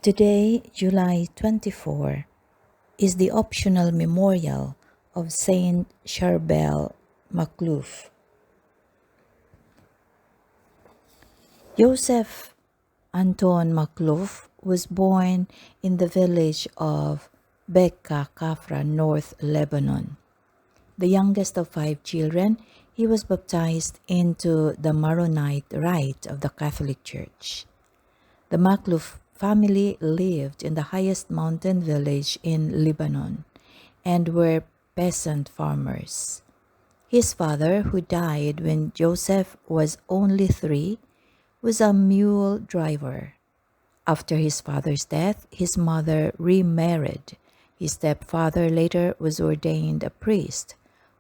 Today, July 24, is the optional memorial of Saint Sharbel Makhluf. Joseph Anton Makhluf was born in the village of Bekka Kafra, North Lebanon. The youngest of 5 children, he was baptized into the Maronite rite of the Catholic Church. The Makhluf family lived in the highest mountain village in Lebanon and were peasant farmers. His father, who died when Joseph was only 3, was a mule driver. After his father's death, his mother remarried. His stepfather later was ordained a priest,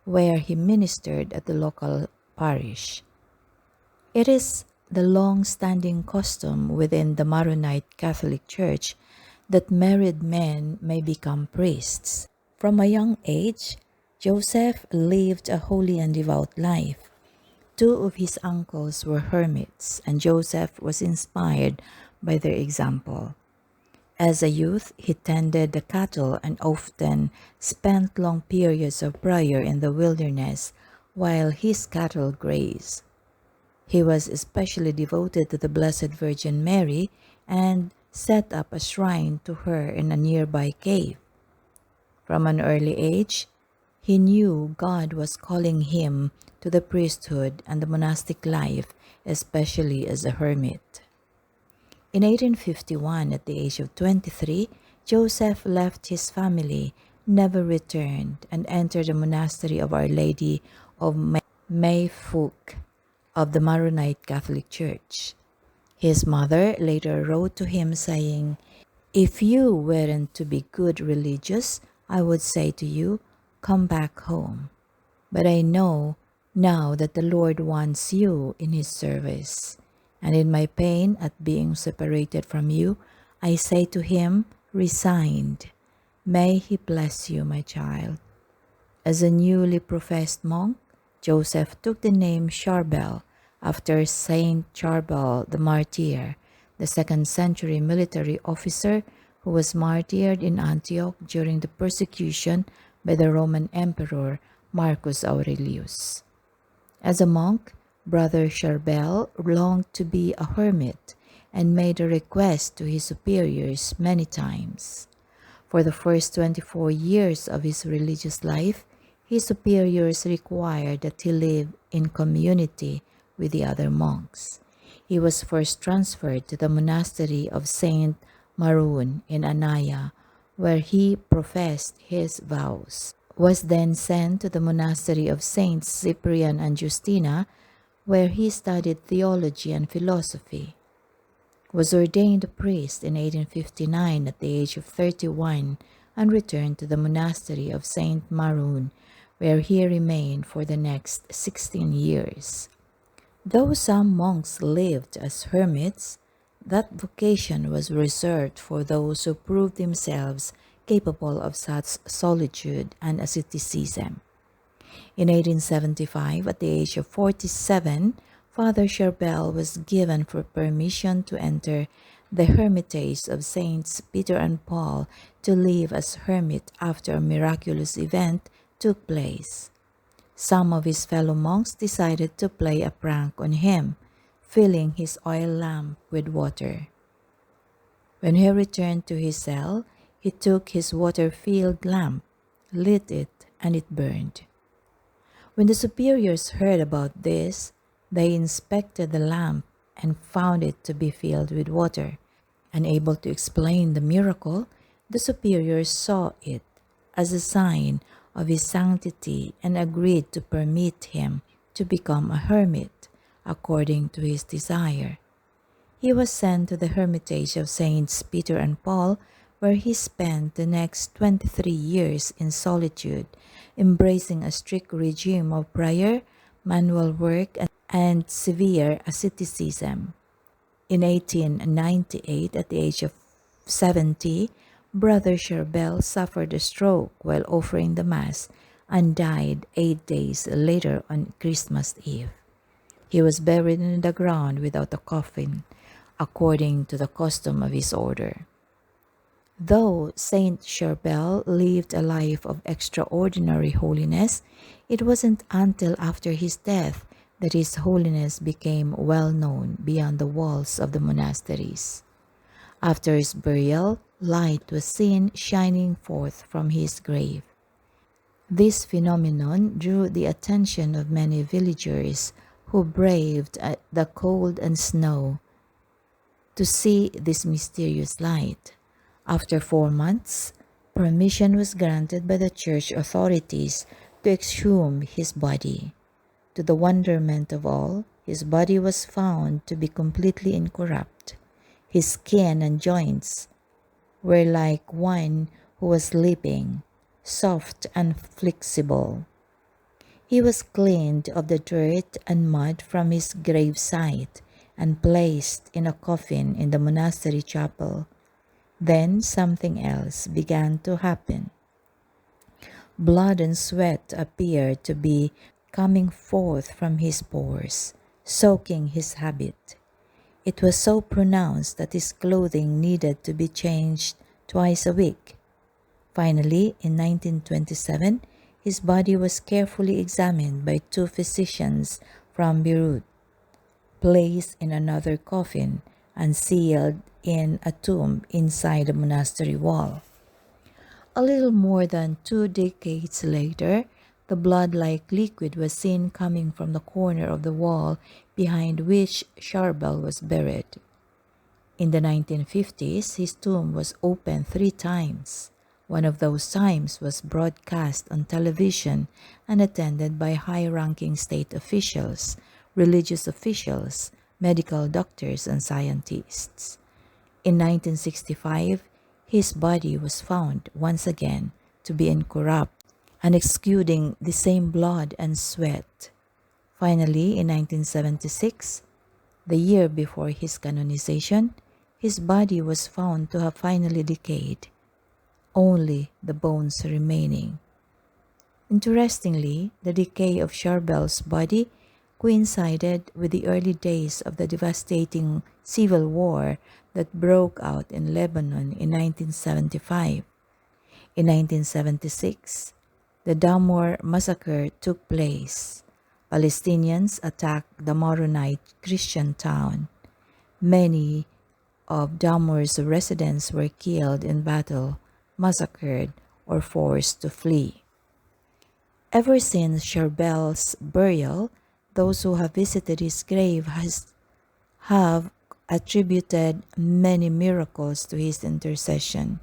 where he ministered at the local parish. It is the long-standing custom within the Maronite Catholic Church that married men may become priests. From a young age, Joseph lived a holy and devout life. 2 of his uncles were hermits, and Joseph was inspired by their example. As a youth, he tended the cattle and often spent long periods of prayer in the wilderness while his cattle grazed. He was especially devoted to the Blessed Virgin Mary and set up a shrine to her in a nearby cave. From an early age, he knew God was calling him to the priesthood and the monastic life, especially as a hermit. In 1851, at the age of 23, Joseph left his family, never returned, and entered the monastery of Our Lady of Makhluf of the Maronite Catholic Church. His mother later wrote to him saying, "If you weren't to be good religious, I would say to you, come back home. But I know now that the Lord wants you in His service. And in my pain at being separated from you, I say to him, resigned, may He bless you, my child." As a newly professed monk, Joseph took the name Sharbel after Saint Sharbel the Martyr, the 2nd century military officer who was martyred in Antioch during the persecution by the Roman Emperor Marcus Aurelius. As a monk, Brother Sharbel longed to be a hermit and made a request to his superiors many times. For the first 24 years of his religious life, his superiors required that he live in community with the other monks. He was first transferred to the monastery of Saint Maroon in Anaya, where he professed his vows, was then sent to the monastery of Saints Cyprian and Justina, where he studied theology and philosophy, was ordained a priest in 1859 at the age of 31, and returned to the monastery of Saint Maroon, where he remained for the next 16 years. Though some monks lived as hermits, that vocation was reserved for those who proved themselves capable of such solitude and asceticism. In 1875, at the age of 47, Father Sharbel was given for permission to enter the hermitage of Saints Peter and Paul to live as hermit after a miraculous event took place. Some of his fellow monks decided to play a prank on him, filling his oil lamp with water. When he returned to his cell, he took his water-filled lamp, lit it, and it burned. When the superiors heard about this, they inspected the lamp and found it to be filled with water. Unable to explain the miracle, the superiors saw it as a sign of his sanctity and agreed to permit him to become a hermit according to his desire. He was sent to the hermitage of Saints Peter and Paul, where he spent the next 23 years in solitude, embracing a strict regime of prayer, manual work, and severe asceticism. In 1898, at the age of 70, Brother Sharbel suffered a stroke while offering the Mass and died 8 days later on Christmas Eve. He was buried in the ground without a coffin, according to the custom of his order. Though Saint Sharbel lived a life of extraordinary holiness, it wasn't until after his death that his holiness became well known beyond the walls of the monasteries. After his burial, light was seen shining forth from his grave. This phenomenon drew the attention of many villagers who braved the cold and snow to see this mysterious light. After 4 months, permission was granted by the church authorities to exhume his body. To the wonderment of all, his body was found to be completely incorrupt. His skin and joints were like one who was sleeping, soft and flexible. He was cleaned of the dirt and mud from his gravesite and placed in a coffin in the monastery chapel. Then something else began to happen. Blood and sweat appeared to be coming forth from his pores, soaking his habit. It was so pronounced that his clothing needed to be changed twice a week. Finally, in 1927, his body was carefully examined by 2 physicians from Beirut, placed in another coffin, and sealed in a tomb inside the monastery wall. A little more than 2 decades later, the blood-like liquid was seen coming from the corner of the wall behind which Sharbel was buried. In the 1950s, his tomb was opened 3 times. One of those times was broadcast on television and attended by high-ranking state officials, religious officials, medical doctors, and scientists. In 1965, his body was found once again to be incorrupt and exuding the same blood and sweat. Finally, in 1976, the year before his canonization, his body was found to have finally decayed, only the bones remaining. Interestingly, the decay of Sharbel's body coincided with the early days of the devastating civil war that broke out in Lebanon in 1975. In 1976, the Damor massacre took place. Palestinians attacked the Maronite Christian town. Many of Damor's residents were killed in battle, massacred, or forced to flee. Ever since Sharbel's burial, those who have visited his grave have attributed many miracles to his intercession.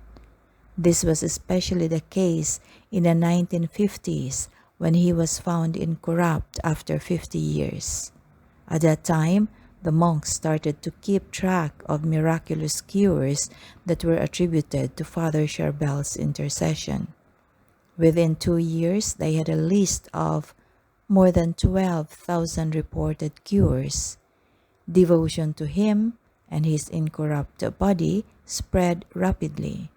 This was especially the case in the 1950s when he was found incorrupt after 50 years. At that time, the monks started to keep track of miraculous cures that were attributed to Father Sharbel's intercession. Within 2 years, they had a list of more than 12,000 reported cures. Devotion to him and his incorrupt body spread rapidly.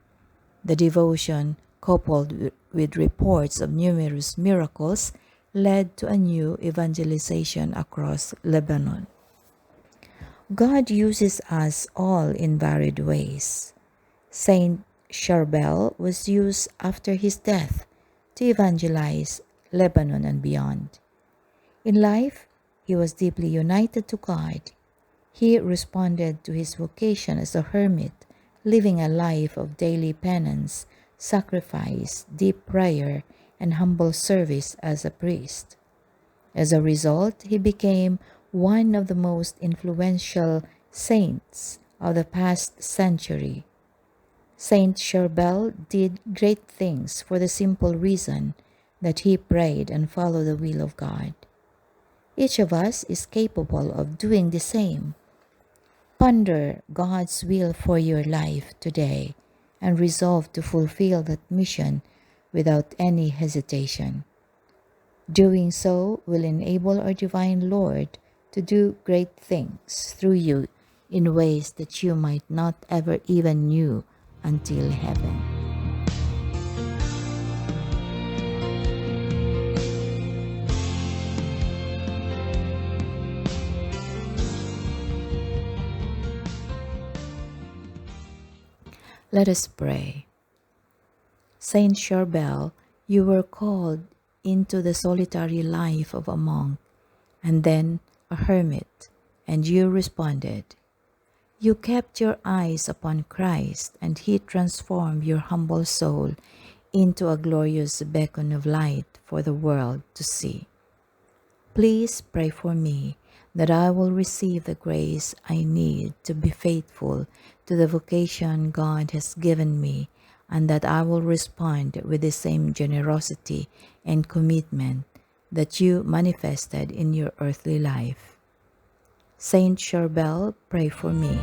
The devotion, coupled with reports of numerous miracles, led to a new evangelization across Lebanon. God uses us all in varied ways. Saint Sharbel was used after his death to evangelize Lebanon and beyond. In life, he was deeply united to God. He responded to his vocation as a hermit, living a life of daily penance, sacrifice, deep prayer, and humble service as a priest. As a result, he became one of the most influential saints of the past century. Saint Sharbel did great things for the simple reason that he prayed and followed the will of God. Each of us is capable of doing the same. Ponder God's will for your life today and resolve to fulfill that mission without any hesitation. Doing so will enable our Divine Lord to do great things through you in ways that you might not ever even knew until heaven. Let us pray. Saint Sharbel, you were called into the solitary life of a monk and then a hermit, and you responded. You kept your eyes upon Christ, and He transformed your humble soul into a glorious beacon of light for the world to see. Please pray for me that I will receive the grace I need to be faithful to the vocation God has given me, and that I will respond with the same generosity and commitment that you manifested in your earthly life. Saint Sharbel, pray for me.